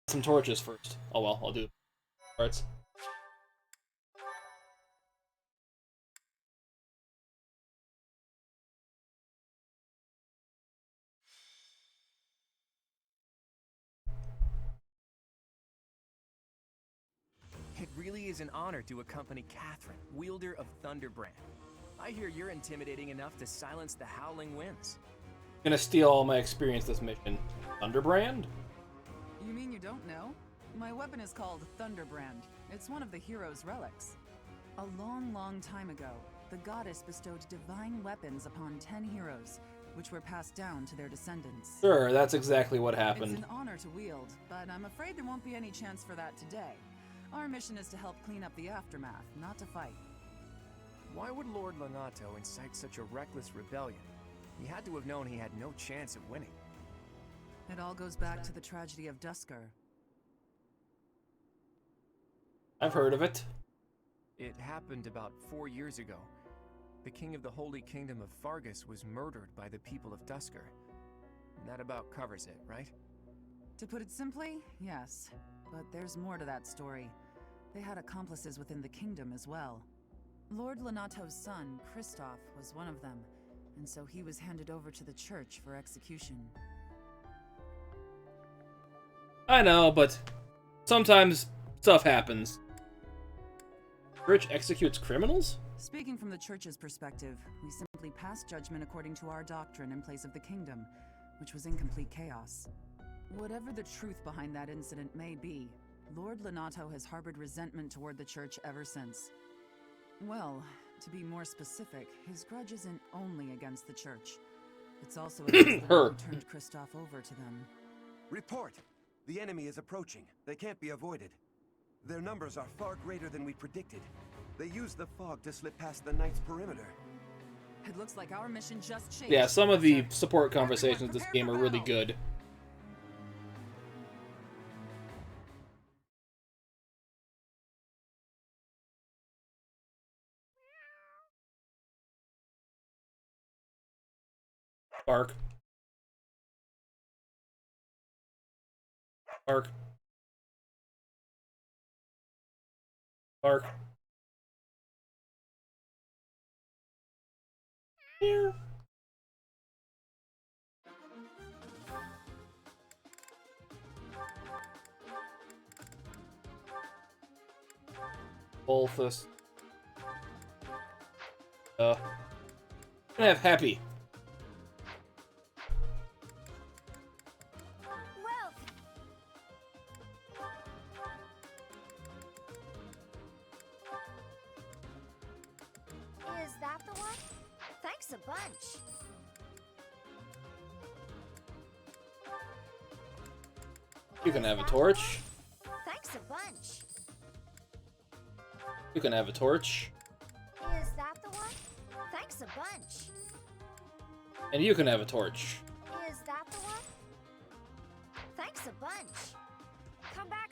some torches first. Oh well, I'll do parts. It really is an honor to accompany Catherine, wielder of Thunderbrand. I hear you're intimidating enough to silence the howling winds. Gonna steal all my experience this mission. Thunderbrand? You mean you don't know? My weapon is called Thunderbrand. It's one of the hero's relics. A long, long time ago, the goddess bestowed divine weapons upon 10 heroes, which were passed down to their descendants. Sure, that's exactly what It's happened. an honor to wield, but I'm afraid there won't be any chance for that today. Our mission is to help clean up the aftermath, not to fight. Why would Lord Lonato incite such a reckless rebellion? He had to have known he had no chance of winning. It all goes back to the tragedy of Dusker. I've heard of it. It happened about 4 years ago. The king of the Holy Kingdom of Fargus was murdered by the people of Dusker. That about covers it, right? To put it simply, yes. But there's more to that story. They had accomplices within the kingdom as well. Lord Lonato's son, Kristoff, was one of them, and so he was handed over to the church for execution. I know, but sometimes stuff happens. Church executes criminals? Speaking from the church's perspective, we simply passed judgment according to our doctrine in place of the kingdom, which was in complete chaos. Whatever the truth behind that incident may be, Lord Lonato has harbored resentment toward the church ever since. Well, to be more specific, his grudge isn't only against the church. It's also against the one who turned Kristoff over to them. Report! The enemy is approaching. They can't be avoided. Their numbers are far greater than we predicted. They used the fog to slip past the Knight's perimeter. It looks like our mission just changed. Yeah, some of the support conversations in this game are really good. Bark. Bark. Bark. Here. Bolthus. I'm gonna have Happy. Is that the one? Thanks a bunch. You can have a torch. Thanks a bunch. You can have a torch. Is that the one? Thanks a bunch. And you can have a torch. Is that the one? Thanks a bunch. Come back.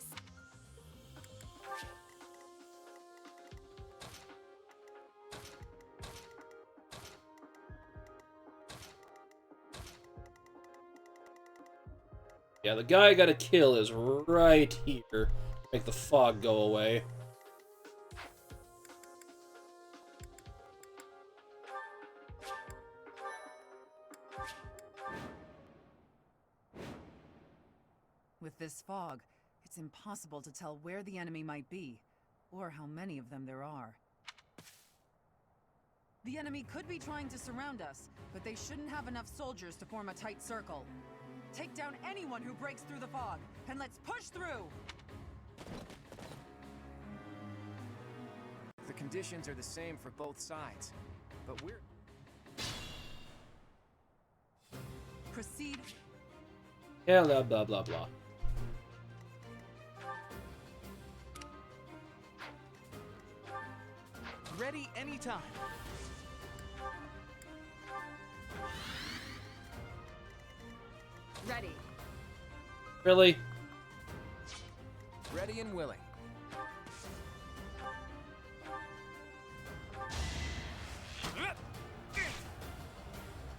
Yeah, the guy I gotta kill is right here. Make the fog go away. With this fog, it's impossible to tell where the enemy might be, or how many of them there are. The enemy could be trying to surround us, but they shouldn't have enough soldiers to form a tight circle. Take down anyone who breaks through the fog, and let's push through! The conditions are the same for both sides, but we're... Proceed. Yeah, blah blah blah blah. ready anytime. Ready. Really? Ready and willing.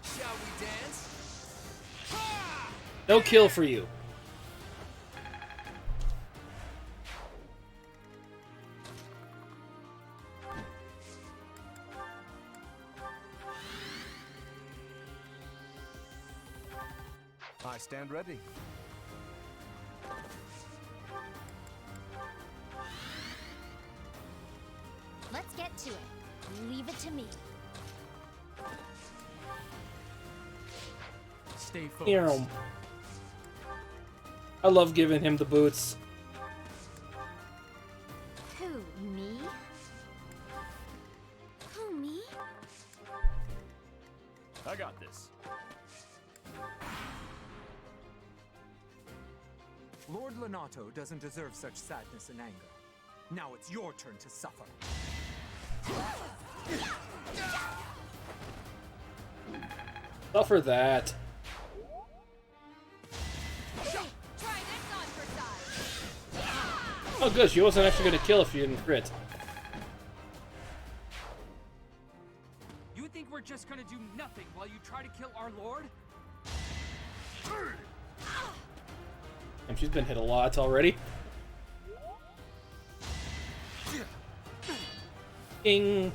Shall we dance? No kill for you. I stand ready. Let's get to it. Leave it to me. Stay Hear focused. him. I love giving him the boots. Who, me? Who, me? I got this. Lord Lenato doesn't deserve such sadness and anger. Now it's your turn to suffer. Suffer that. Oh good, she wasn't actually gonna kill if you didn't crit. You think we're just gonna do nothing while you try to kill our lord? And she's been hit a lot already. Ding.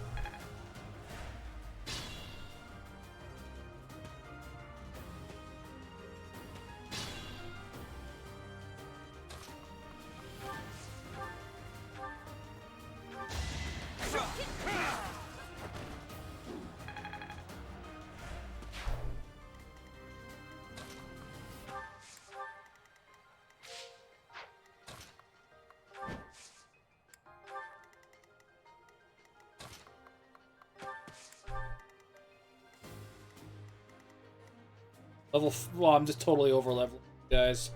Well, I'm just totally over leveled, guys.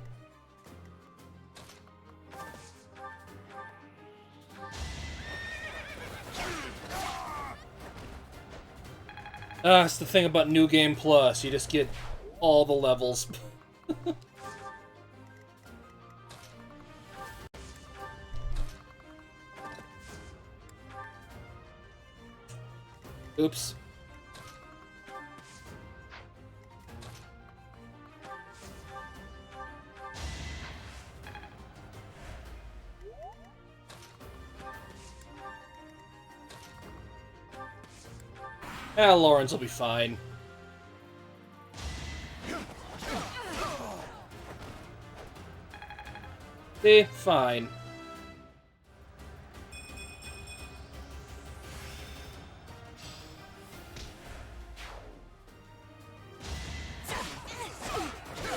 It's the thing about New Game Plus. You just get all the levels. Oops. Lawrence will be fine. See? Fine.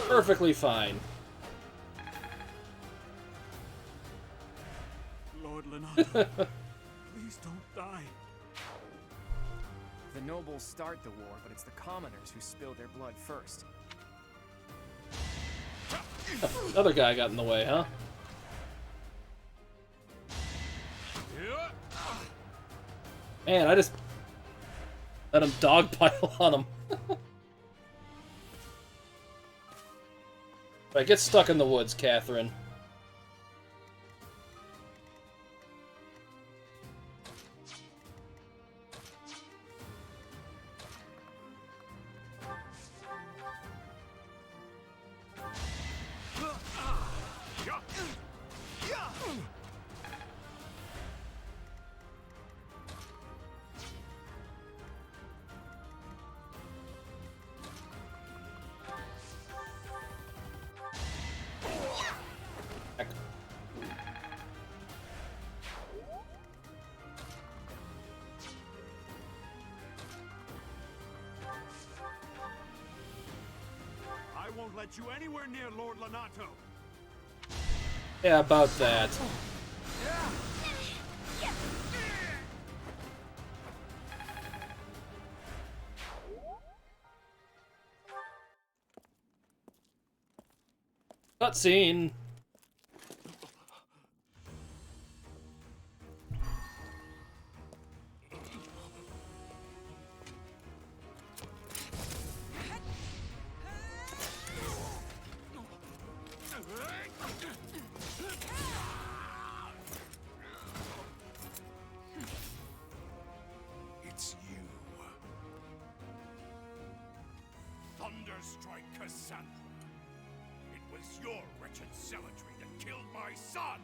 Perfectly fine. Lord Lenato, please don't die. The nobles start the war, but it's the commoners who spill their blood first. Another guy got in the way, huh? Man, I just let him dogpile on him. Right, get stuck in the woods, Catherine. I won't let you anywhere near Lord Lenato. Yeah, about that. Cutscene. It's you. Thunderstrike Cassandra. It was your wretched zealotry that killed my son!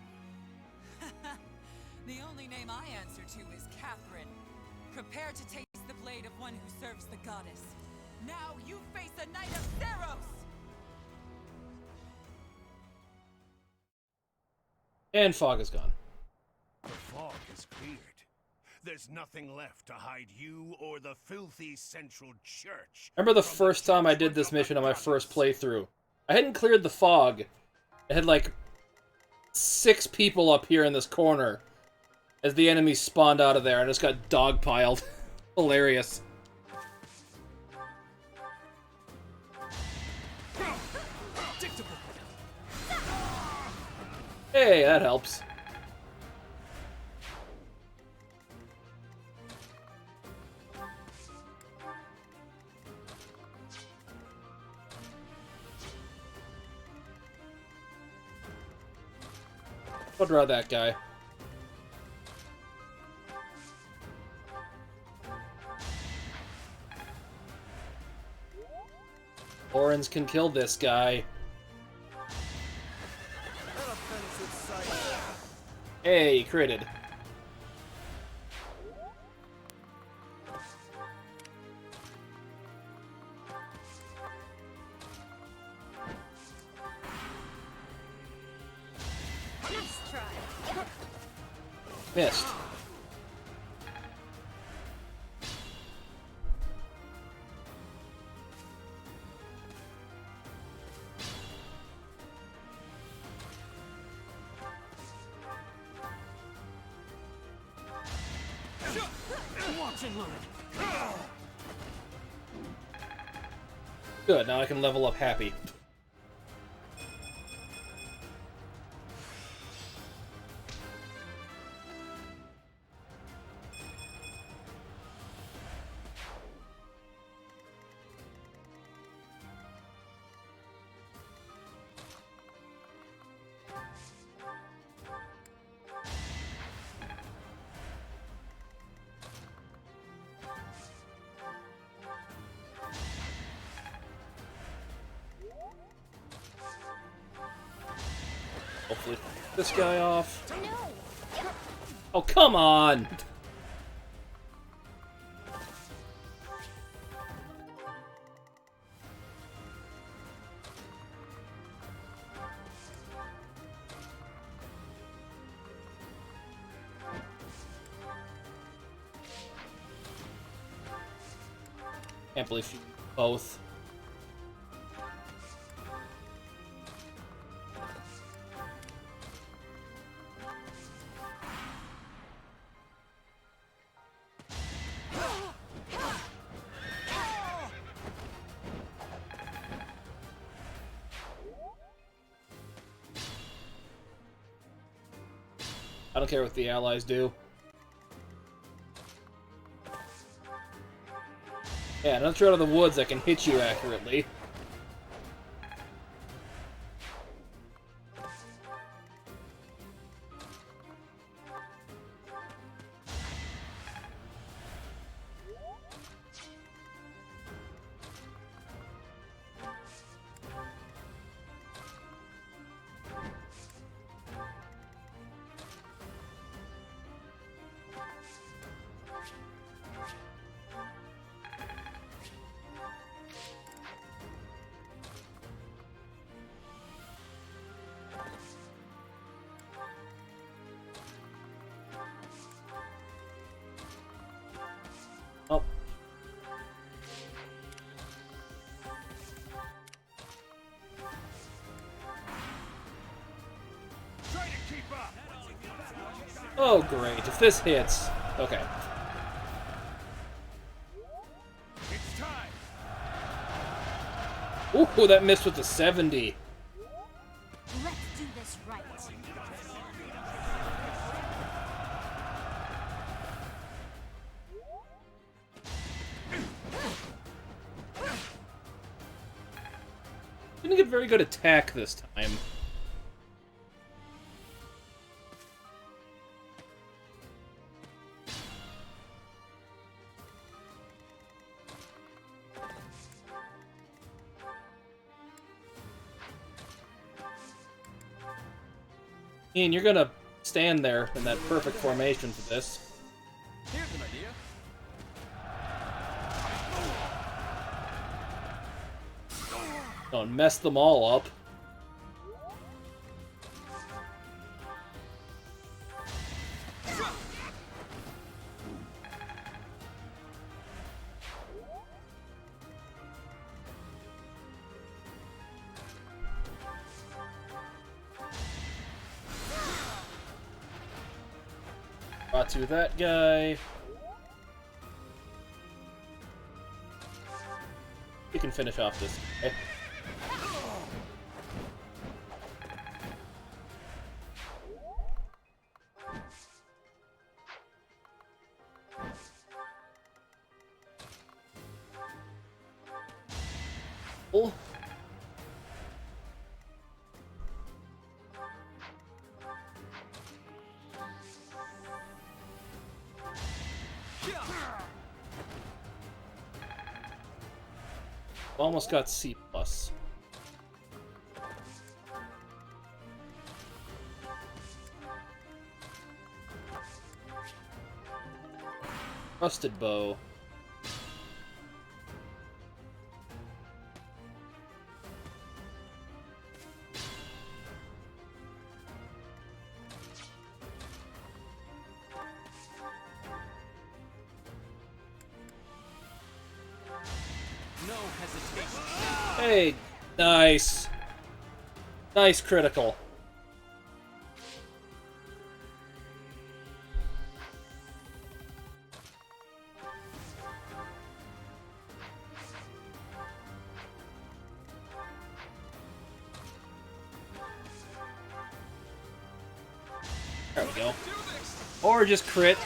The only name I answer to is Catherine. Prepare to taste the blade of one who serves the goddess. Now you face a knight of Theros! And fog is gone. The fog is cleared. There's nothing left to hide you or the filthy Central Church. Remember the first time I did this mission on my first playthrough? I hadn't cleared the fog. I had like 6 people up here in this corner as the enemies spawned out of there and just got dogpiled. Hilarious. Hey, that helps. I'll draw that guy. Orans can kill this guy. Hey, critted. Nice try. Missed. Good, now I can level up happy. Hopefully this guy off. No. Oh, come on! Can't believe you both. I don't care what the allies do. Yeah, once you're out of the woods, I can hit you accurately. Oh. Oh, great. If this hits... Okay. It's time. Ooh, that missed with the 70. Let's do this right. Didn't get very good attack this time. Ian, you're gonna stand there in that perfect formation for this. Here's an idea. Don't mess them all up. To that guy. You can finish off this guy. Oh. Almost got C+. Rusted bow. No hesitation. Hey, nice. Nice critical. There we go. Or just crit.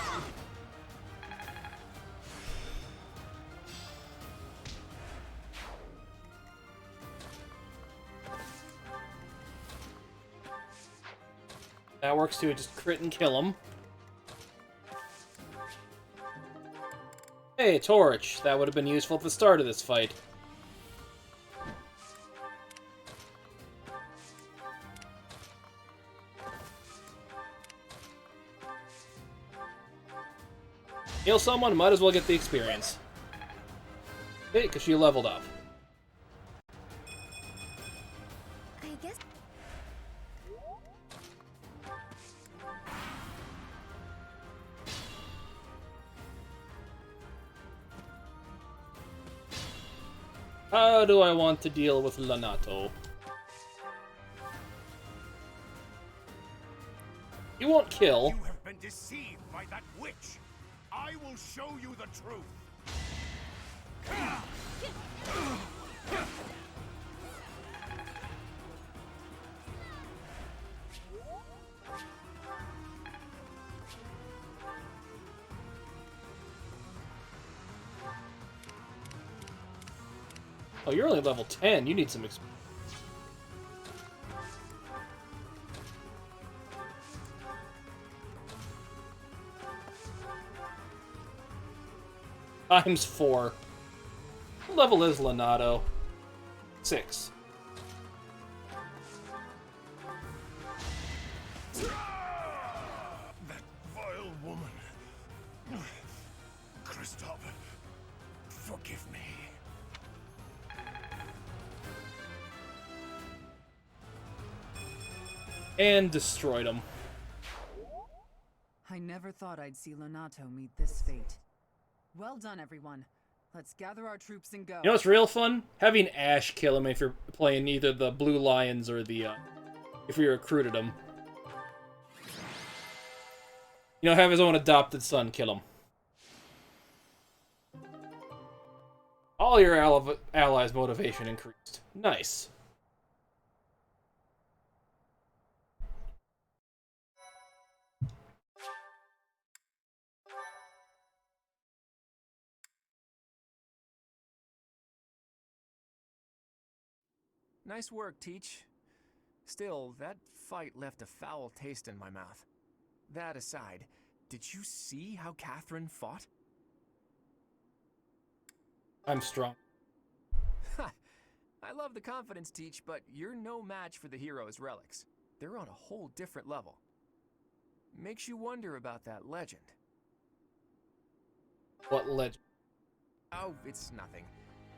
That works too, just crit and kill him. Hey, torch. That would have been useful at the start of this fight. Heal someone, might as well get the experience. Hey, because she leveled up. I guess. How do I want to deal with Lonato? You won't kill. You have been deceived by that witch. I will show you the truth. Oh, you're only level 10. You need some experience. Times 4. What level is Lonato? 6. That vile woman. Kristoff, forgive me. And destroyed him. I never thought I'd see Lonato meet this fate. Well done, everyone. Let's gather our troops and go. You know what's real fun? Having Ash kill him if you're playing either the Blue Lions or the, if you recruited him. You know, have his own adopted son kill him. All your allies' motivation increased. Nice. Nice work, Teach. Still, that fight left a foul taste in my mouth. That aside, did you see how Catherine fought? I'm strong. Ha! I love the confidence, Teach, but you're no match for the hero's relics. They're on a whole different level. Makes you wonder about that legend. What legend? Oh, it's nothing.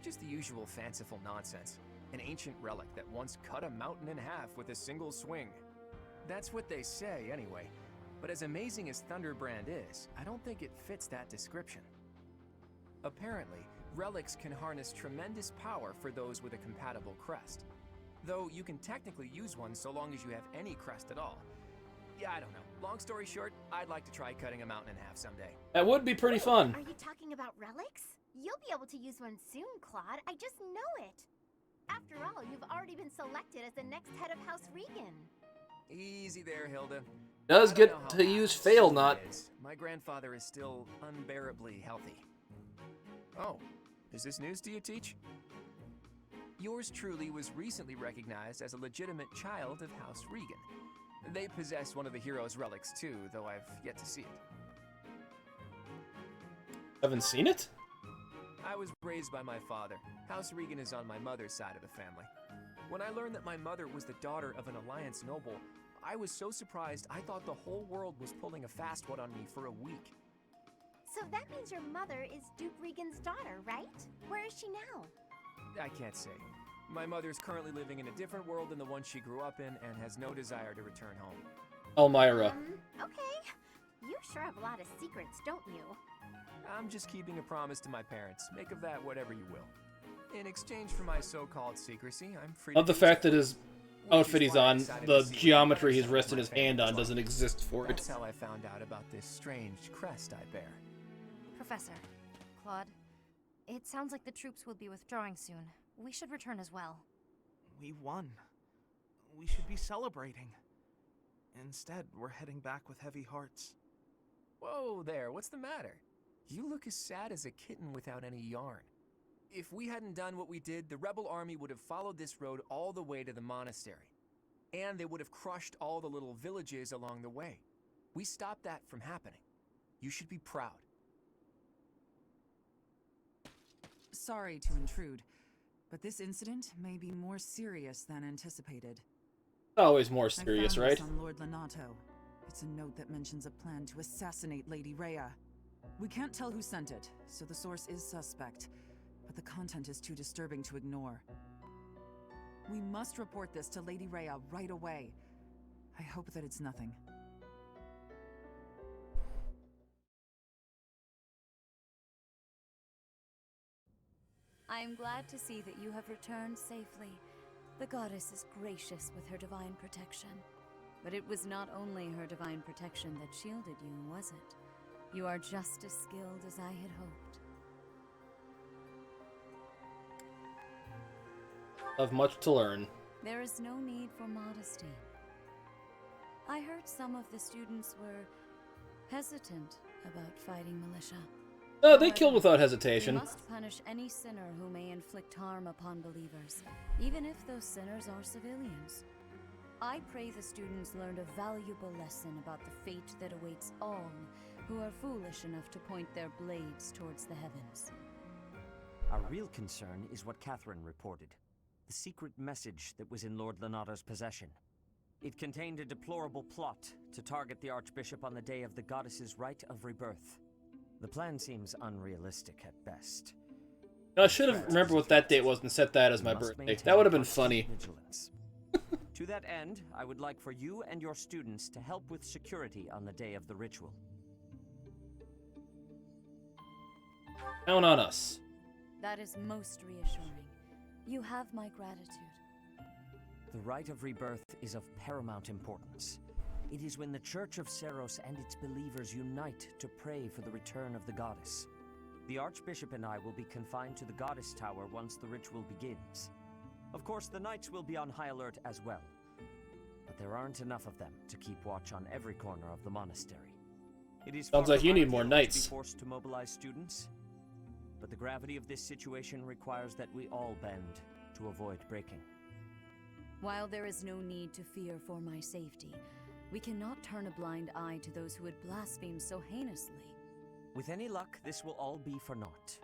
Just the usual fanciful nonsense. An ancient relic that once cut a mountain in half with a single swing. That's what they say, anyway. But as amazing as Thunderbrand is, I don't think it fits that description. Apparently, relics can harness tremendous power for those with a compatible crest. Though you can technically use one so long as you have any crest at all. Yeah, I don't know. Long story short, I'd like to try cutting a mountain in half someday. That would be pretty fun. Are you talking about relics? You'll be able to use one soon, Claude. I just know it. After all, you've already been selected as the next head of House Regan. Easy there, Hilda. Does I don't get know how to use fast fail it not. is. My grandfather is still unbearably healthy. Oh, is this news to you, Teach? Yours truly was recently recognized as a legitimate child of House Regan. They possess one of the hero's relics too, though I've yet to see it. Haven't seen it? I was raised by my father. House Regan is on my mother's side of the family. When I learned that my mother was the daughter of an Alliance noble, I was so surprised I thought the whole world was pulling a fast one on me for a week. So that means your mother is Duke Regan's daughter, right? Where is she now? I can't say. My mother is currently living in a different world than the one she grew up in and has no desire to return home. Elmira. Okay. You sure have a lot of secrets, don't you? I'm just keeping a promise to my parents. Make of that whatever you will. In exchange for my so-called secrecy, I'm free to Of the do fact so. that his Which is outfit he's why I on, decided the to see geometry he's what resting my his hand family on was doesn't like. exist for it. That's how I found out about this strange crest I bear. Professor, Claude, it sounds like the troops will be withdrawing soon. We should return as well. We won. We should be celebrating. Instead, we're heading back with heavy hearts. Whoa there, what's the matter? You look as sad as a kitten without any yarn. If we hadn't done what we did, the rebel army would have followed this road all the way to the monastery. And they would have crushed all the little villages along the way. We stopped that from happening. You should be proud. Sorry to intrude, but this incident may be more serious than anticipated. Always more I serious, found right? this on Lord Lenato. It's a note that mentions a plan to assassinate Lady Rhea. We can't tell who sent it, so the source is suspect, but the content is too disturbing to ignore. We must report this to Lady Rhea right away. I hope that it's nothing. I am glad to see that you have returned safely. The goddess is gracious with her divine protection. But it was not only her divine protection that shielded you, was it? You are just as skilled as I had hoped. Have much to learn. There is no need for modesty. I heard some of the students were hesitant about fighting militia. Oh, they killed However, without we hesitation. must punish any sinner who may inflict harm upon believers, even if those sinners are civilians. I pray the students learned a valuable lesson about the fate that awaits all who are foolish enough to point their blades towards the heavens. Our real concern is what Catherine reported. The secret message that was in Lord Lenato's possession. It contained a deplorable plot to target the Archbishop on the day of the goddess's rite of rebirth. The plan seems unrealistic at best. I should have remembered what that date was and set that as my birthday. That would have been funny. Vigilance. To that end, I would like for you and your students to help with security on the day of the ritual. Count on us. That is most reassuring. You have my gratitude. The rite of rebirth is of paramount importance. It is when the Church of Seros and its believers unite to pray for the return of the goddess. The Archbishop and I will be confined to the Goddess Tower once the ritual begins. Of course, the knights will be on high alert as well. But there aren't enough of them to keep watch on every corner of the monastery. It is Sounds far like you from need ideal more to knights. be forced to mobilize students, but the gravity of this situation requires that we all bend to avoid breaking. While there is no need to fear for my safety, we cannot turn a blind eye to those who would blaspheme so heinously. With any luck, this will all be for naught.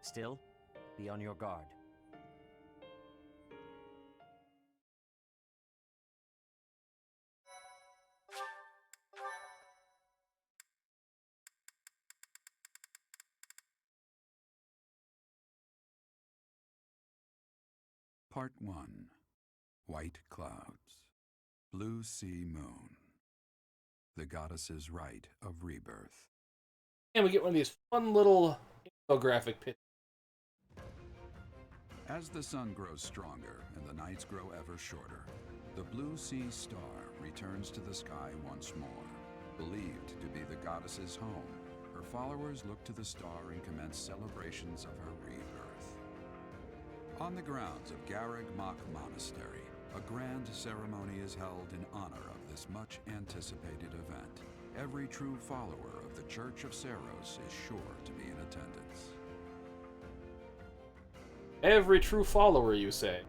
Still, be on your guard. Part 1. White Clouds. Blue Sea Moon. The Goddess's Rite of Rebirth. And we get one of these fun little infographic pictures. As the sun grows stronger and the nights grow ever shorter, the Blue Sea Star returns to the sky once more. believed to be the goddess's home, her followers look to the star and commence celebrations of her rebirth. On the grounds of Garreg Mach Monastery, a grand ceremony is held in honor of this much-anticipated event. Every true follower of the Church of Seiros is sure to be in attendance. Every true follower, you say?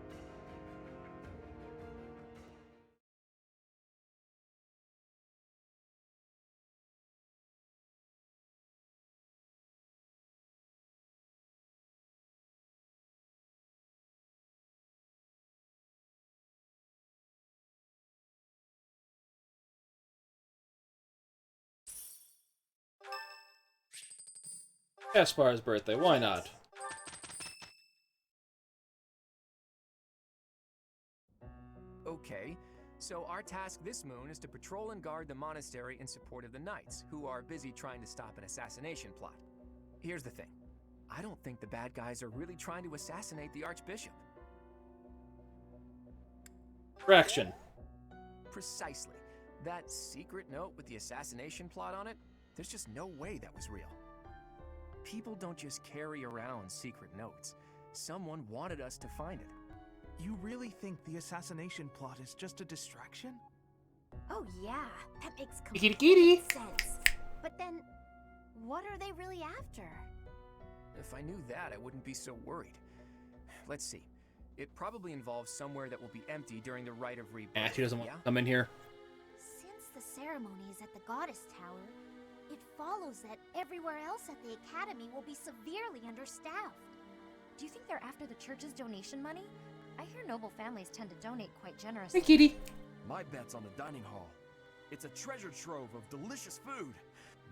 Gaspar's birthday, why not? Okay, so our task this moon is to patrol and guard the monastery in support of the knights, who are busy trying to stop an assassination plot. Here's the thing. I don't think the bad guys are really trying to assassinate the Archbishop. Fraction. Precisely. That secret note with the assassination plot on it, there's just no way that was real. People don't just carry around secret notes. Someone wanted us to find it. You really think the assassination plot is just a distraction? Oh yeah, that makes Kitty complete sense. But then, what are they really after? If I knew that, I wouldn't be so worried. Let's see. It probably involves somewhere that will be empty during the Rite of Rebirth. She doesn't want to come in here. Since the ceremony is at the Goddess Tower, it follows that everywhere else at the Academy will be severely understaffed. Do you think they're after the church's donation money? I hear noble families tend to donate quite generously. Hey, Kitty. My bet's on the dining hall. It's a treasure trove of delicious food.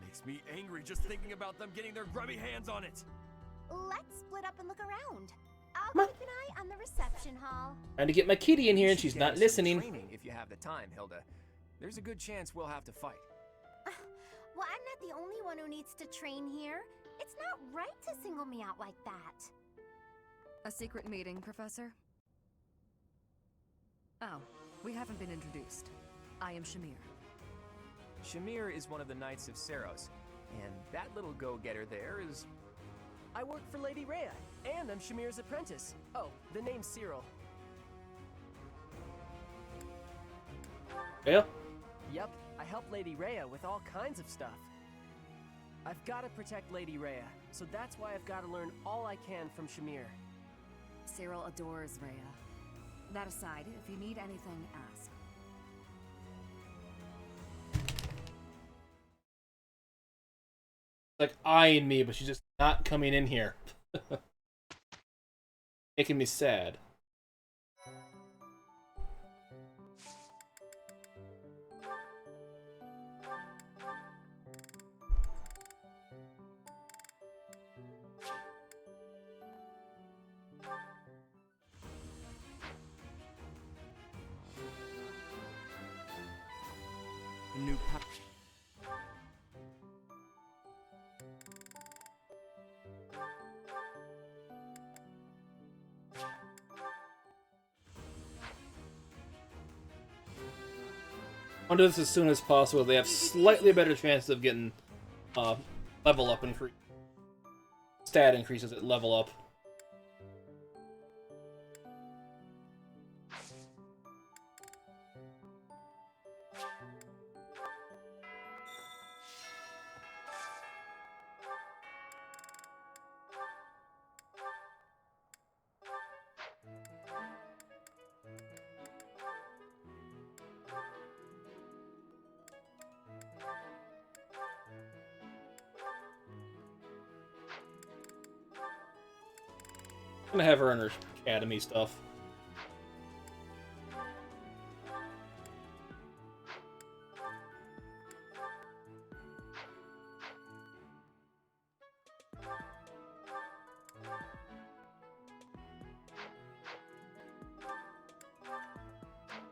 Makes me angry just thinking about them getting their grubby hands on it. Let's split up and look around. I'll keep an eye on the reception hall. Trying to get my kitty in here and she's not listening. Training if you have the time, Hilda. There's a good chance we'll have to fight. Well, I'm not the only one who needs to train here. It's not right to single me out like that. A secret meeting, Professor? Oh, we haven't been introduced. I am Shamir. Shamir is one of the Knights of Seiros, and that little go-getter there is... I work for Lady Rhea, and I'm Shamir's apprentice. Oh, the name's Cyril. Yeah? Yep, I help Lady Rhea with all kinds of stuff. I've got to protect Lady Rhea, so that's why I've got to learn all I can from Shamir. Cyril adores Rhea. That aside, if you need anything, ask. Like eyeing me, but she's just not coming in here. Making me sad. New I'll do this as soon as possible. They have slightly better chances of getting level up increase. Stat increases at level up. I'm gonna have her in her academy stuff.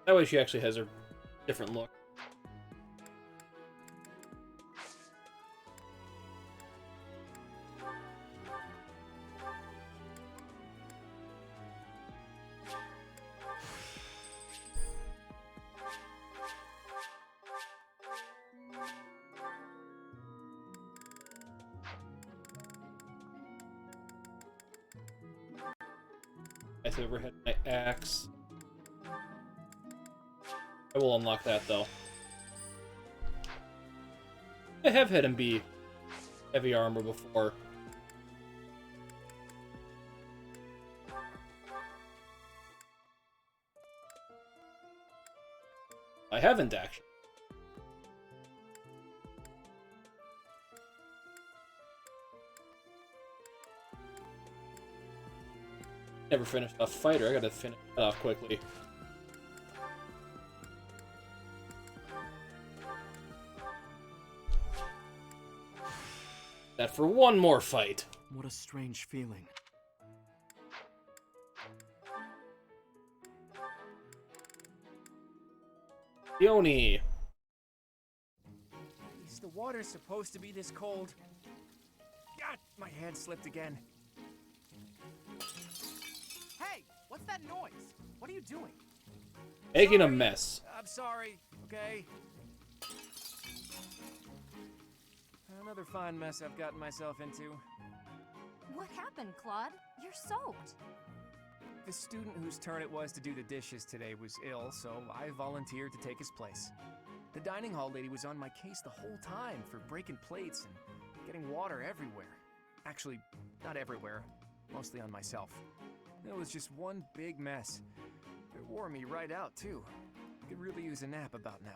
That way she actually has her different look. I've ever had my axe. I will unlock that though. I have had him be heavy armor before. I haven't actually. Never finished a fighter. I gotta finish that off quickly. That for one more fight. What a strange feeling. Yoni. Is the water supposed to be this cold? God, my hand slipped again. Hey, what's that noise? What are you doing? Making a mess. I'm sorry, okay? Another fine mess I've gotten myself into. What happened, Claude? You're soaked. The student whose turn it was to do the dishes today was ill, so I volunteered to take his place. The dining hall lady was on my case the whole time for breaking plates and getting water everywhere. Actually, not everywhere, mostly on myself. It was just one big mess. It wore me right out, too. Could really use a nap about now.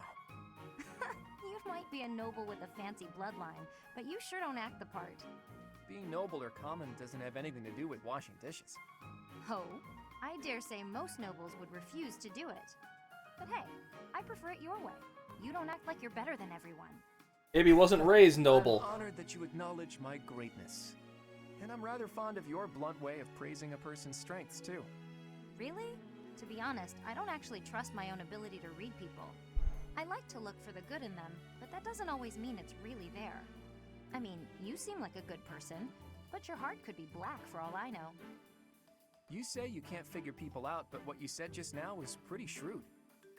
You might be a noble with a fancy bloodline, but you sure don't act the part. Being noble or common doesn't have anything to do with washing dishes. Oh, I dare say most nobles would refuse to do it. But hey, I prefer it your way. You don't act like you're better than everyone. Maybe he wasn't raised noble. I'm honored that you acknowledge my greatness. And I'm rather fond of your blunt way of praising a person's strengths, too. Really? To be honest, I don't actually trust my own ability to read people. I like to look for the good in them, but that doesn't always mean it's really there. I mean, you seem like a good person, but your heart could be black for all I know. You say you can't figure people out, but what you said just now was pretty shrewd.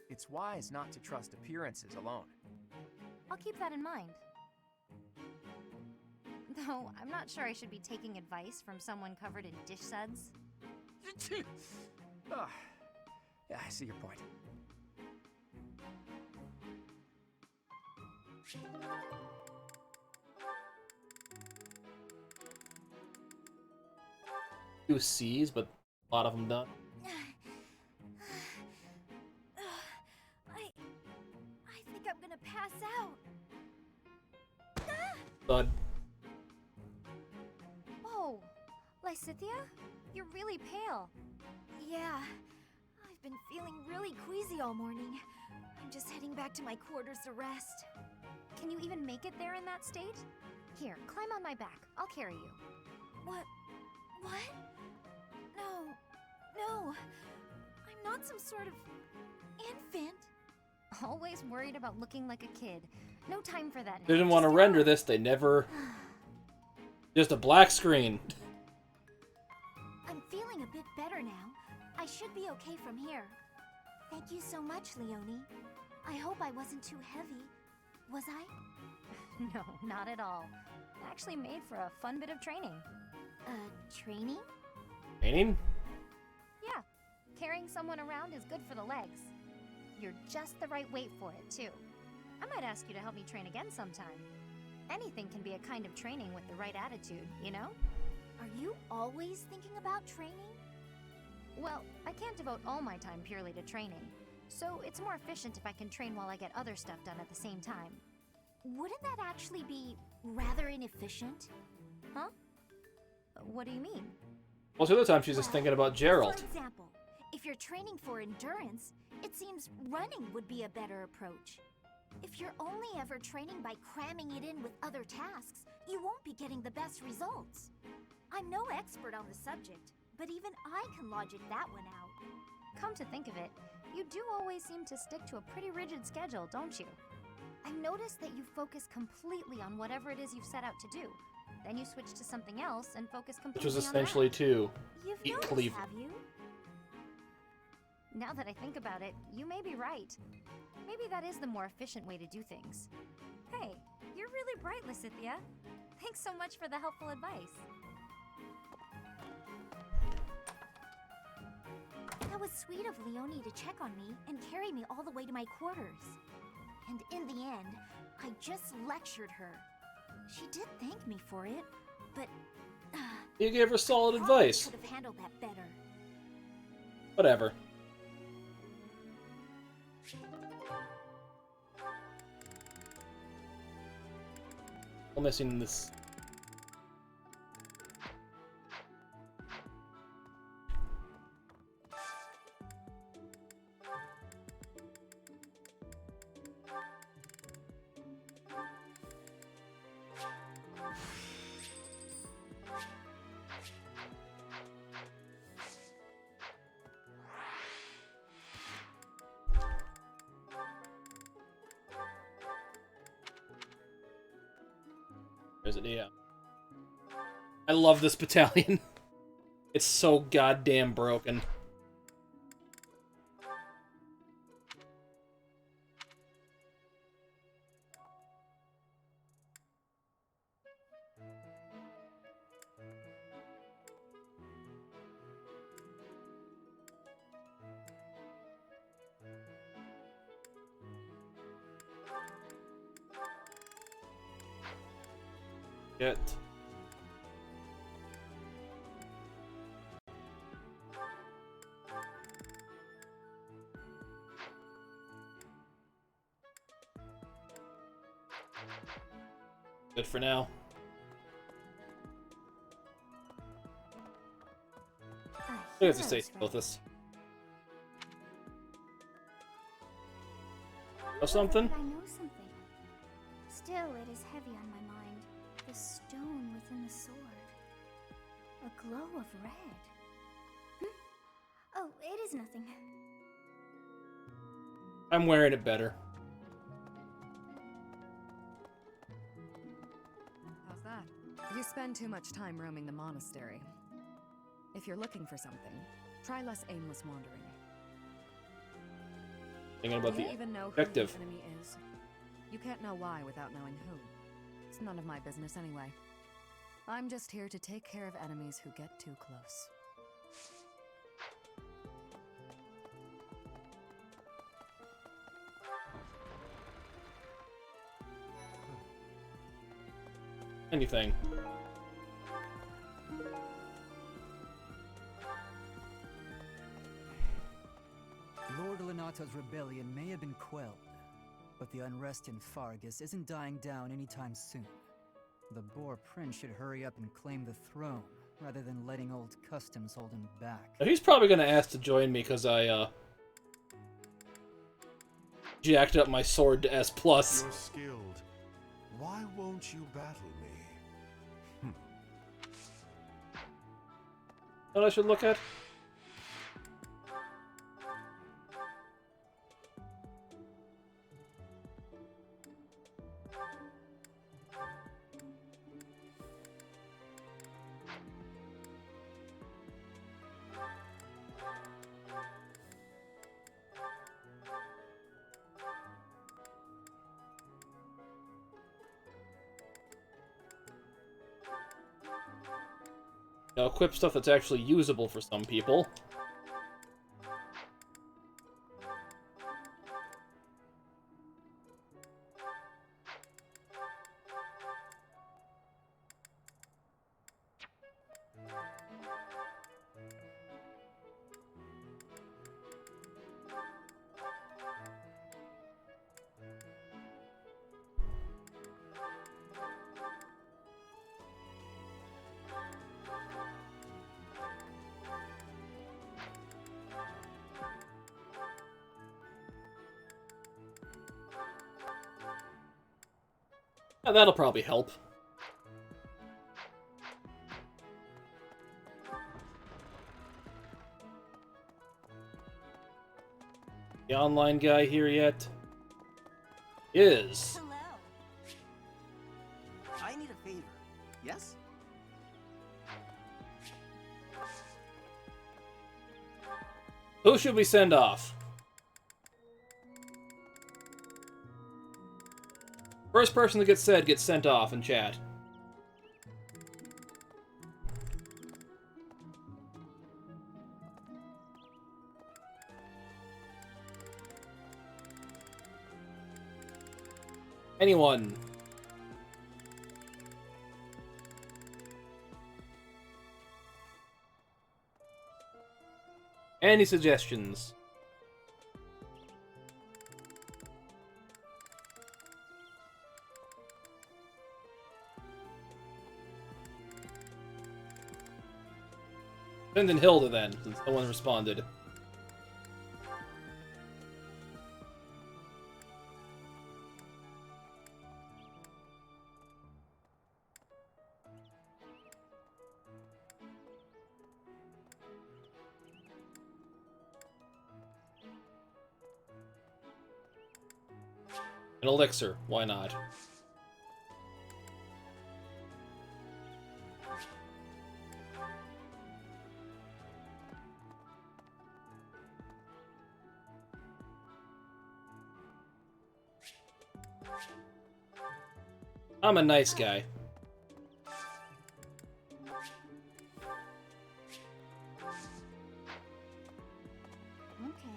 It's wise not to trust appearances alone. I'll keep that in mind. Though, I'm not sure I should be taking advice from someone covered in dish suds. Ah, yeah, I see your point. Few C's, but a lot of them done. I think I'm gonna pass out. Thud. Whoa, Lysithia? You're really pale. Yeah, I've been feeling really queasy all morning. I'm just heading back to my quarters to rest. Can you even make it there in that state? Here, climb on my back. I'll carry you. What? No. I'm not some sort of infant. Always worried about looking like a kid. No time for that now. They didn't want to render this, they never... Just a black screen. I'm feeling a bit better now. I should be okay from here. Thank you so much, Leonie. I hope I wasn't too heavy. Was I? No, not at all. Actually made for a fun bit of training. Training? Training? Yeah. Carrying someone around is good for the legs. You're just the right weight for it, too. I might ask you to help me train again sometime. Anything can be a kind of training with the right attitude, you know? Are you always thinking about training? Well, I can't devote all my time purely to training, so it's more efficient if I can train while I get other stuff done at the same time. Wouldn't that actually be rather inefficient? Huh? What do you mean? Most of the time she's just thinking about Gerald. For example, if you're training for endurance, it seems running would be a better approach. If you're only ever training by cramming it in with other tasks, you won't be getting the best results. I'm no expert on the subject, but even I can logic that one out. Come to think of it, you do always seem to stick to a pretty rigid schedule, don't you? I've noticed that you focus completely on whatever it is you've set out to do. Then you switch to something else and focus completely Which was on that. essentially to You've eat noticed, cleaver. have you? Now that I think about it, you may be right. Maybe that is the more efficient way to do things. Hey, you're really bright, Lysithia. Thanks so much for the helpful advice. sweet of Leonie to check on me and carry me all the way to my quarters. And in the end, I just lectured her. She did thank me for it, but... You gave her solid advice. Could have handled that better. Whatever. I'm missing this. Is it? Yeah. I love this battalion. It's so goddamn broken. Shit. Good for now. I have to stay with this. Know something? I know something. Still, it is heavy on my mind. The stone within the sword. A glow of red. Oh, it is nothing. I'm wearing it better. How's that? You spend too much time roaming the monastery. If you're looking for something, try less aimless wandering. Thinking about Do you the even know objective. who the enemy is? You can't know why without knowing who. It's none of my business anyway. I'm just here to take care of enemies who get too close. Anything. Lord Lenato's rebellion may have been quelled, but the unrest in Fargus isn't dying down anytime soon. The Boar Prince should hurry up and claim the throne, rather than letting old customs hold him back. He's probably gonna ask to join me because I, jacked up my sword to S+. You're skilled. Why won't you battle me? What I should look at? Now, equip stuff that's actually usable for some people. Yeah, that'll probably help. The online guy here yet? Is. Hello. I need a favor. Yes? Who should we send off? First person that gets said gets sent off in chat. Anyone? Any suggestions? Send in Hilda then, since no one responded. An elixir, why not? I'm a nice guy. Okay.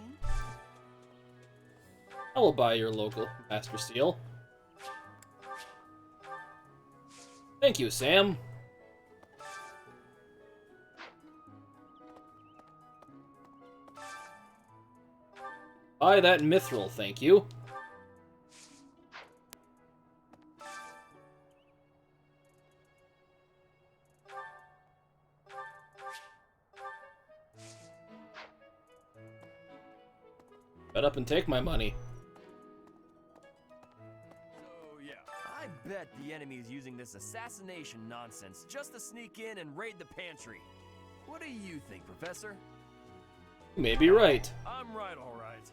I will buy your local Master Seal. Thank you, Sam. Buy that mithril, thank you. Shut up and take my money. So, yeah. I bet the enemy is using this assassination nonsense just to sneak in and raid the pantry. What do you think, Professor? You may be right. I'm right, all right.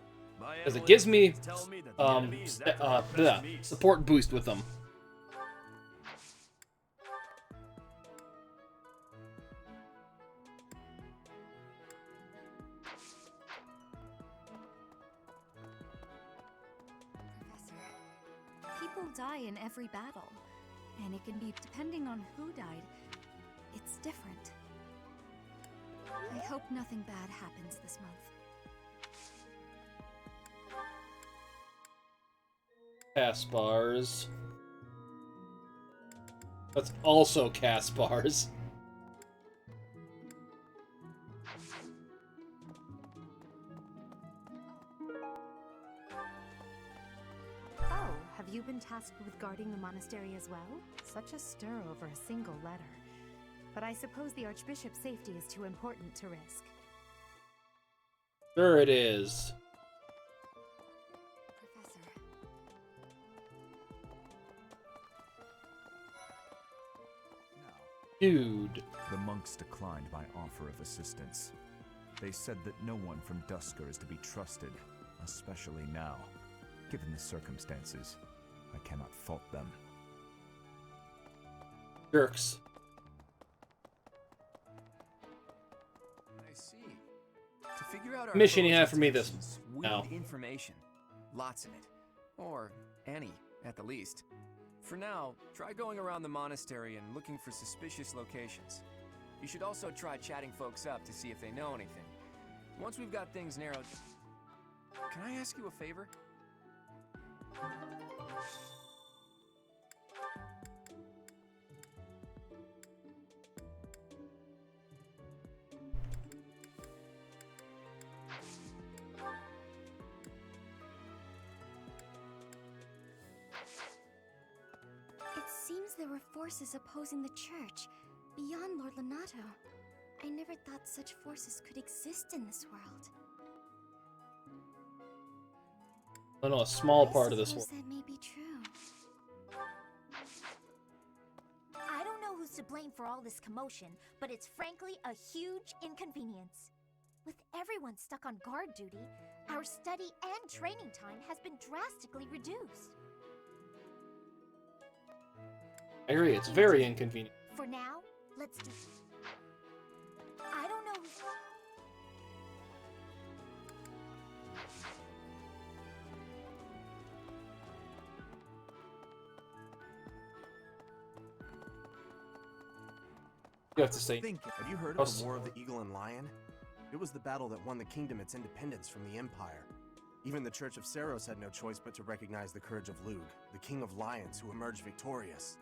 Because it gives me support boost with them. People die in every battle, and it can be, depending on who died, it's different. I hope nothing bad happens this month. Caspars. That's also Caspars. Oh, have you been tasked with guarding the monastery as well? Such a stir over a single letter. But I suppose the Archbishop's safety is too important to risk. Sure it is. Dude. The monks declined my offer of assistance. They said that no one from Dusker is to be trusted, especially now. Given the circumstances, I cannot fault them. Jerks. I see. To figure out our Mission you foes' have for me this intentions, we now. need information. Lots of it. Or any, at the least. For now, try going around the monastery and looking for suspicious locations. You should also try chatting folks up to see if they know anything. Once we've got things narrowed... Can I ask you a favor? It seems there were forces opposing the church, beyond Lord Lonato. I never thought such forces could exist in this world. I know a small part of this Suppose world. that may be true. I don't know who's to blame for all this commotion, but it's frankly a huge inconvenience. With everyone stuck on guard duty, our study and training time has been drastically reduced. I agree, it's very inconvenient. For now, let's do... I don't know who's... You have to say. Have you heard of the War of the Eagle and Lion? It was the battle that won the kingdom its independence from the Empire. Even the Church of Saros had no choice but to recognize the courage of Lug, the King of Lions who emerged victorious.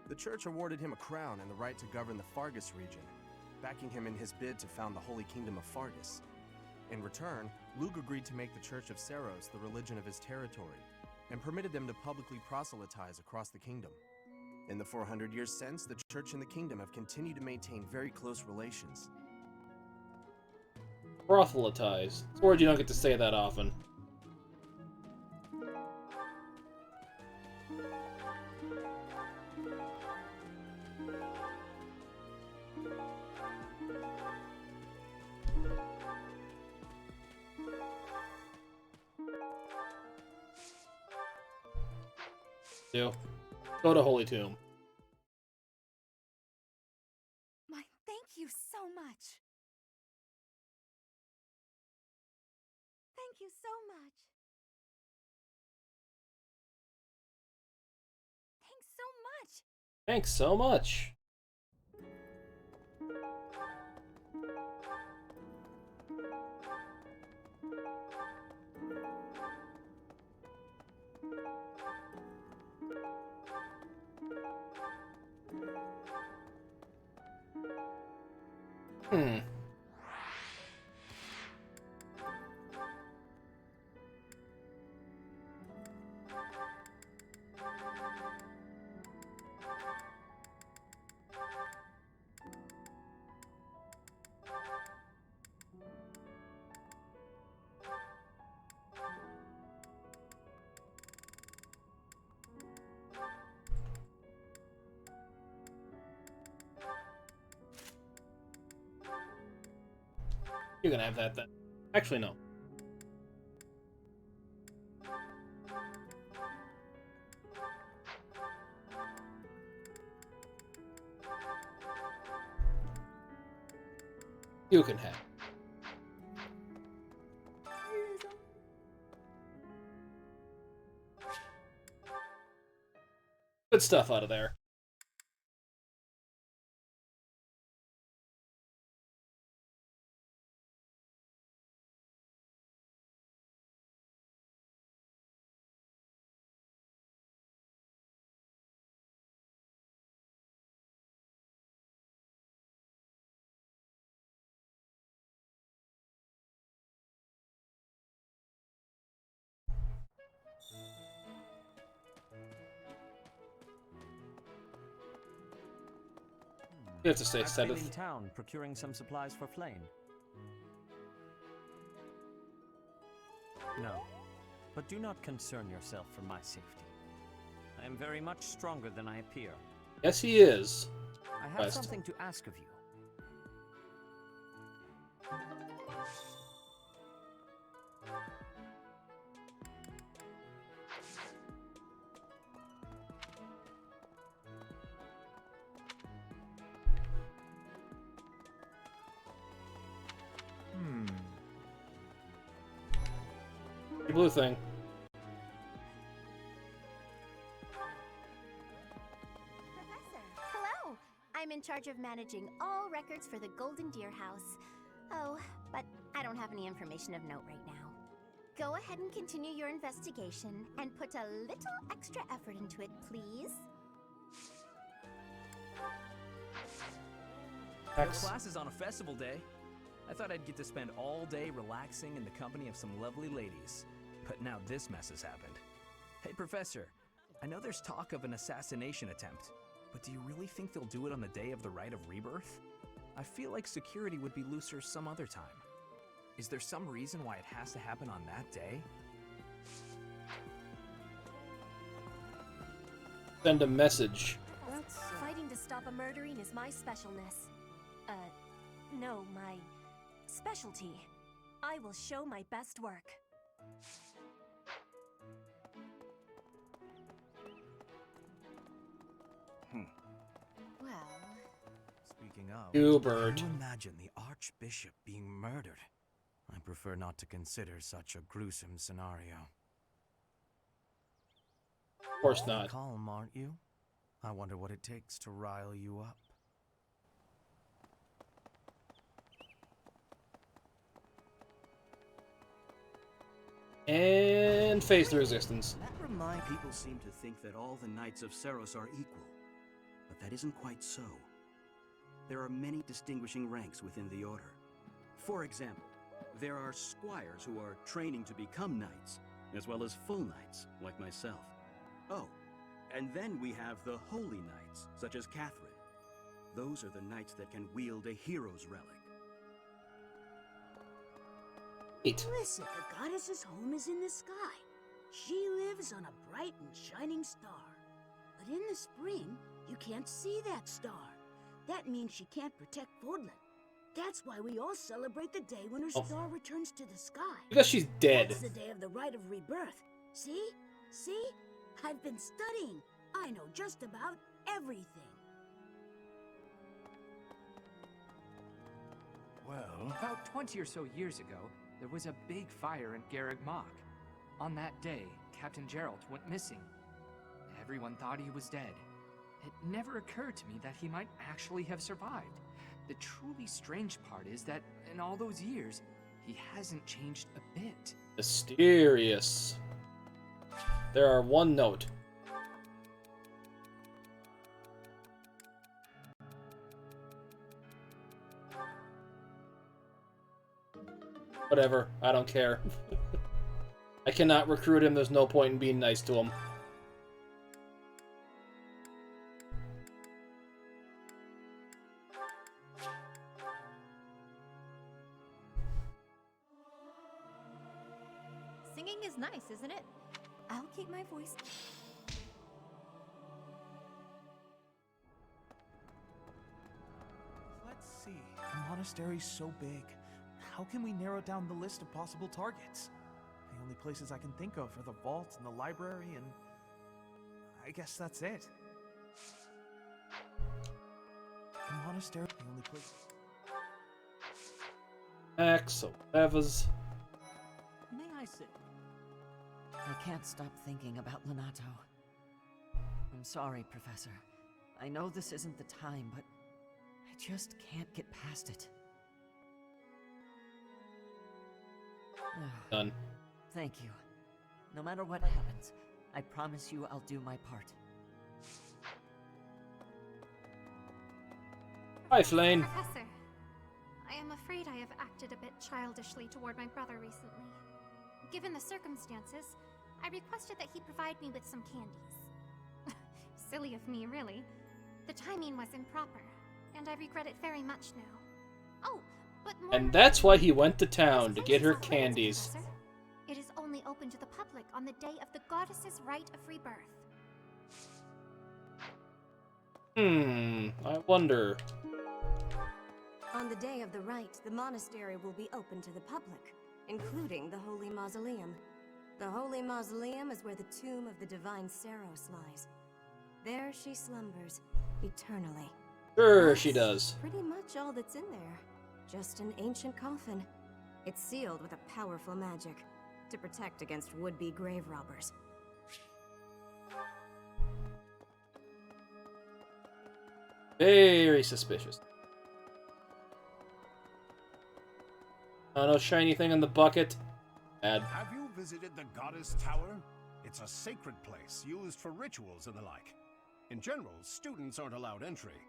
The Church awarded him a crown and the right to govern the Fargus region, backing him in his bid to found the Holy Kingdom of Fargus. In return, Lug agreed to make the Church of Saros the religion of his territory, and permitted them to publicly proselytize across the kingdom. In the 400 years since, the Church and the Kingdom have continued to maintain very close relations. Proselytize. It's a word you don't get to say that often. Go to Holy Tomb. My thank you so much. Thank you so much. Thanks so much. Thanks so much. You can have that then. Actually, no. You can have. Good stuff out of there. You have to stay I've been in Sedith. town procuring some supplies for Flame. No, but do not concern yourself for my safety. I am very much stronger than I appear. Yes, he is. I have Quest. something to ask of you. The blue thing. Hello! I'm in charge of managing all records for the Golden Deer House. Oh, but I don't have any information of note right now. Go ahead and continue your investigation and put a little extra effort into it, please. No classes on a festival day. I thought I'd get to spend all day relaxing in the company of some lovely ladies. But now this mess has happened. Hey, Professor, I know there's talk of an assassination attempt, but do you really think they'll do it on the day of the Rite of Rebirth? I feel like security would be looser some other time. Is there some reason why it has to happen on that day? Send a message. Fighting to stop a murdering is my specialness. No, my specialty. I will show my best work. Well, speaking of, Gilbert. can you imagine the Archbishop being murdered? I prefer not to consider such a gruesome scenario. Of course not. Calm, aren't you? I wonder what it takes to rile you up. And face the resistance. People seem to think that all the Knights of Seros are equal, but that isn't quite so. There are many distinguishing ranks within the Order. For example, there are squires who are training to become knights, as well as full knights, like myself. Oh, and then we have the holy knights, such as Catherine. Those are the knights that can wield a hero's relic. Listen, the goddess's home is in the sky. She lives on a bright and shining star. But in the spring, you can't see that star. That means she can't protect Fodlan. That's why we all celebrate the day when her star returns to the sky. Because she's dead. That's the day of the rite of rebirth. See? See? I've been studying. I know just about everything. Well, about 20 or so years ago, there was a big fire in Garreg Mach. On that day, Captain Geralt went missing. Everyone thought he was dead. It never occurred to me that he might actually have survived. The truly strange part is that in all those years, he hasn't changed a bit. Mysterious. There are one note. Whatever, I don't care. I cannot recruit him, there's no point in being nice to him. Singing is nice, isn't it? I'll keep my voice. Let's see. The monastery's so big. How can we narrow down the list of possible targets? The only places I can think of are the vault and the library, and I guess that's it. The monastery, the only place. Axel Evas. May I sit? I can't stop thinking about Lonato. I'm sorry, Professor. I know this isn't the time, but I just can't get past it. Done. Thank you. No matter what happens, I promise you I'll do my part. Hi, Flane. Professor, I am afraid I have acted a bit childishly toward my brother recently. Given the circumstances, I requested that he provide me with some candies. Silly of me, really. The timing was improper, and I regret it very much now. Oh, but more... And that's why he went to town, to get her candies. Professor. It is only open to the public on the day of the goddess's rite of rebirth. I wonder. On the day of the rite, the monastery will be open to the public, including the Holy Mausoleum. The Holy Mausoleum is where the tomb of the divine Seros lies. There she slumbers, eternally. Sure, she does. Pretty much all that's in there. Just an ancient coffin. It's sealed with a powerful magic to protect against would-be grave robbers. Very suspicious. No shiny thing in the bucket. Bad. Have you visited the Goddess Tower? It's a sacred place used for rituals and the like. In general, students aren't allowed entry.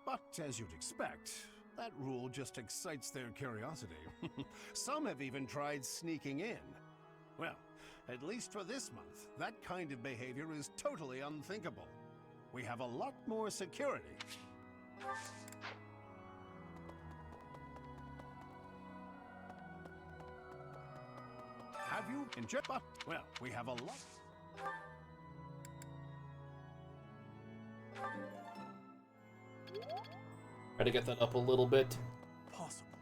But as you'd expect, that rule just excites their curiosity. Some have even tried sneaking in. Well, at least for this month, that kind of behavior is totally unthinkable. We have a lot more security. Have you enjoyed? But, well, we have a lot. Try to get that up a little bit. Possible.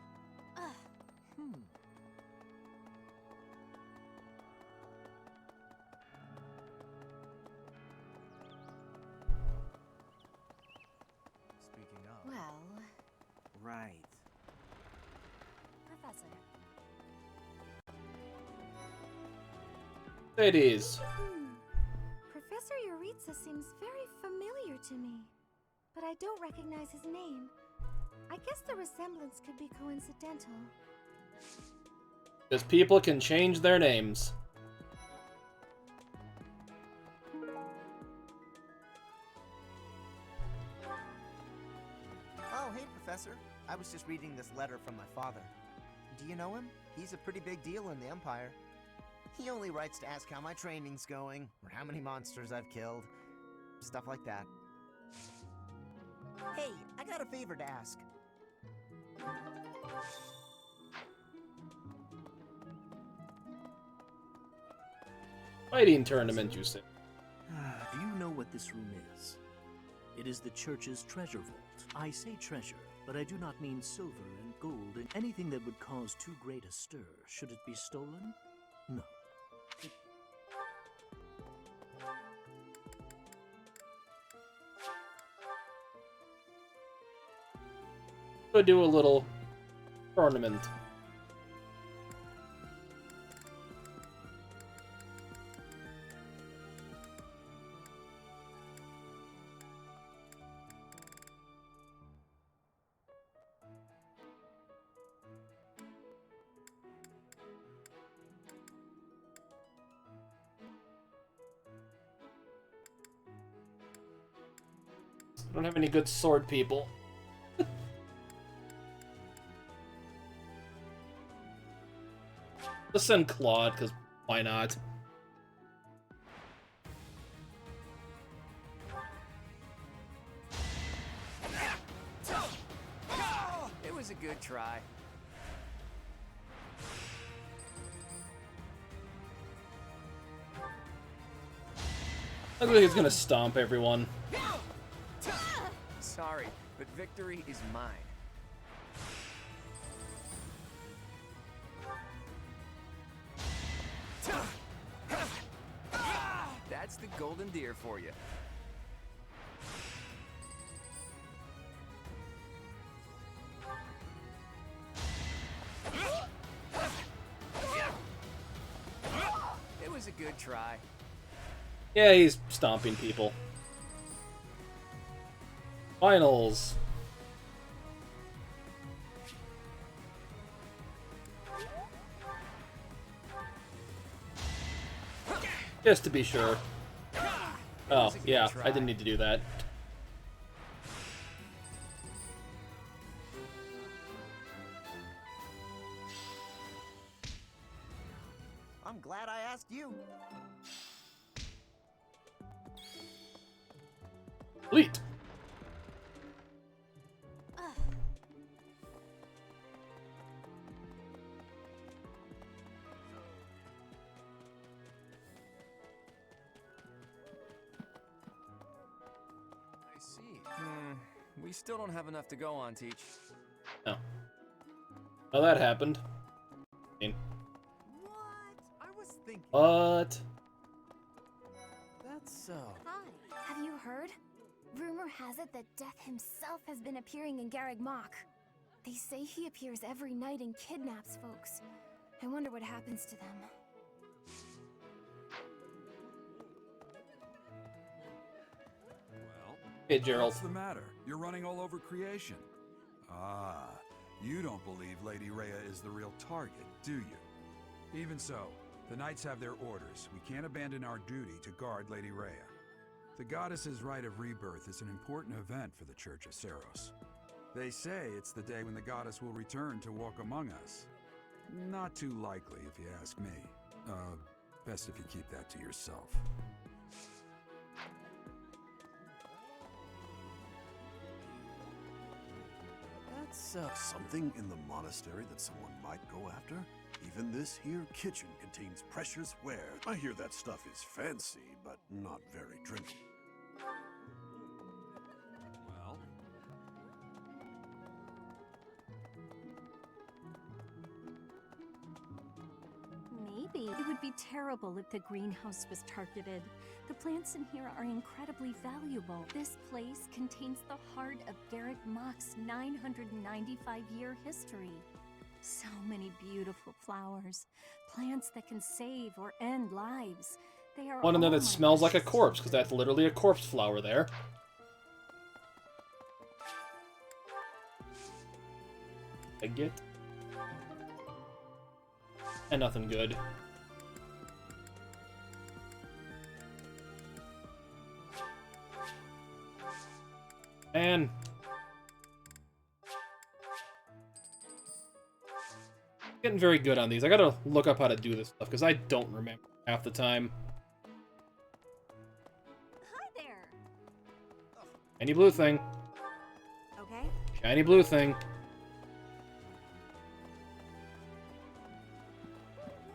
Speaking of. Well... Right. Professor. It is. Professor Yuritsa seems very familiar to me, but I don't recognize his name. I guess the resemblance could be coincidental. Because people can change their names. Oh, hey, Professor. I was just reading this letter from my father. Do you know him? He's a pretty big deal in the Empire. He only writes to ask how my training's going, or how many monsters I've killed. Stuff like that. Hey, I got a favor to ask. Fighting tournament, you say? Do you know what this room is? It is the church's treasure vault. I say treasure, but I do not mean silver and gold and anything that would cause too great a stir. Should it be stolen? No. Go do a little tournament. I don't have any good sword people. Let's send Claude, because why not? It was a good try. I think he's gonna stomp everyone. Sorry, but victory is mine. That's the golden deer for you. It was a good try. Yeah, he's stomping people. Finals. Just to be sure. Oh, yeah, I didn't need to do that. I'm glad I asked you. Sweet. We still don't have enough to go on, Teach. No. Oh, that happened. I was thinking. What? That's so. Hi. Have you heard? Rumor has it that Death himself has been appearing in Garreg Mach. They say he appears every night and kidnaps folks. I wonder what happens to them. Hey, Gerald. What's the matter? You're running all over creation. Ah, you don't believe Lady Rhea is the real target, do you? Even so, the Knights have their orders. We can't abandon our duty to guard Lady Rhea. The Goddess's Rite of Rebirth is an important event for the Church of Seros. They say it's the day when the Goddess will return to walk among us. Not too likely, if you ask me. Best if you keep that to yourself. Something in the monastery that someone might go after? Even this here kitchen contains precious ware. I hear that stuff is fancy, but not very drinkable. Well? Maybe. It would be terrible if the greenhouse was targeted. The plants in here are incredibly valuable. This place contains the heart of Garreg Mach's 995-year history. So many beautiful flowers, plants that can save or end lives. They are Want to know all that my smells like a precious corpse, because that's literally a corpse flower there. I get. And nothing good. And getting very good on these. I gotta look up how to do this stuff because I don't remember half the time. Hi there. Shiny blue thing. Okay. Shiny blue thing.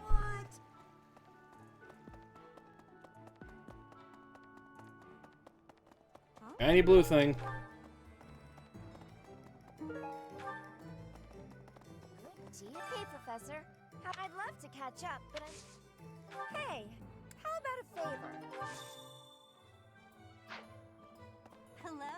What? Shiny blue thing. Hey, Professor. I'd love to catch up, but I'm... Hey, how about a favor? Hello.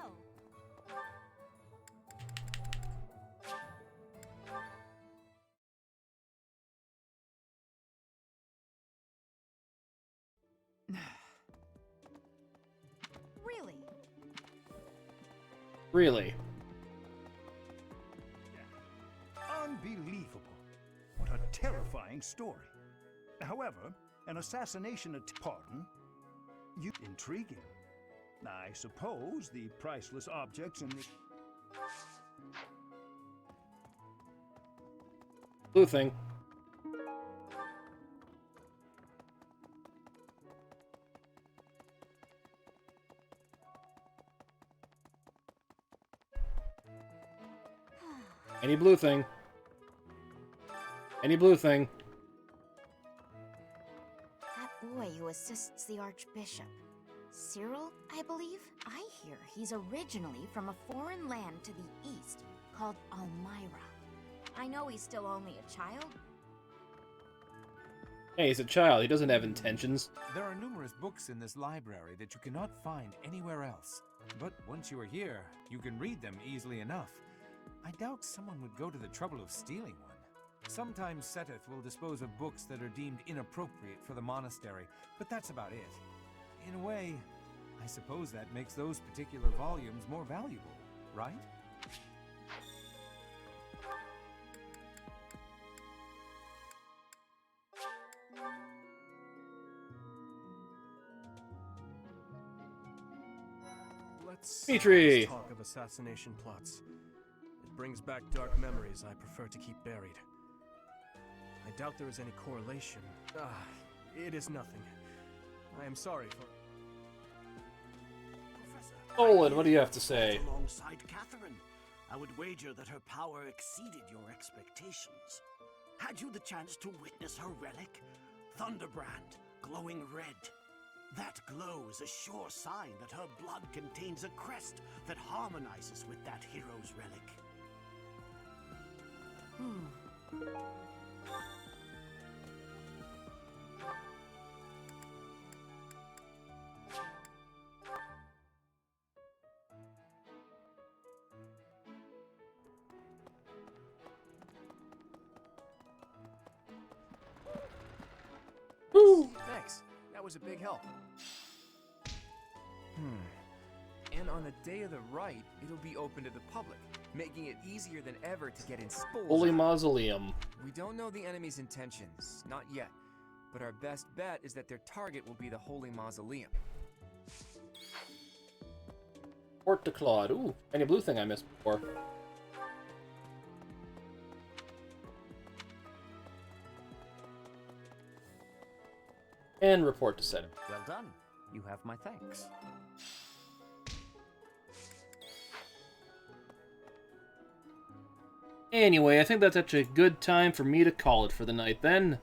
Really? Really? Unbelievable. What a terrifying story. However, an assassination pardon? You intriguing. I suppose the priceless objects in the Blue thing. Any blue thing. Any blue thing. That boy who assists the Archbishop. Cyril, I believe? I hear he's originally from a foreign land to the east called Almyra. I know he's still only a child. Hey, he's a child. He doesn't have intentions. There are numerous books in this library that you cannot find anywhere else. But once you are here, you can read them easily enough. I doubt someone would go to the trouble of stealing one. Sometimes Seteth will dispose of books that are deemed inappropriate for the monastery, but that's about it. In a way, I suppose that makes those particular volumes more valuable, right? Petrie! Let's talk of assassination plots. It brings back dark memories I prefer to keep buried. I doubt there is any correlation. It is nothing. I am sorry for... Olin, what do you have to say? Alongside Catherine, I would wager that her power exceeded your expectations. Had you the chance to witness her relic? Thunderbrand, glowing red. That glow is a sure sign that her blood contains a crest that harmonizes with that hero's relic. Thanks. That was a big help. And on the day of the rite, it'll be open to the public, making it easier than ever to get in. Holy Mausoleum. We don't know the enemy's intentions, not yet. But our best bet is that their target will be the Holy Mausoleum. Port to Claude. Ooh, any blue thing I missed before. And report to Senate. Well done. You have my thanks. Anyway, I think that's actually a good time for me to call it for the night then.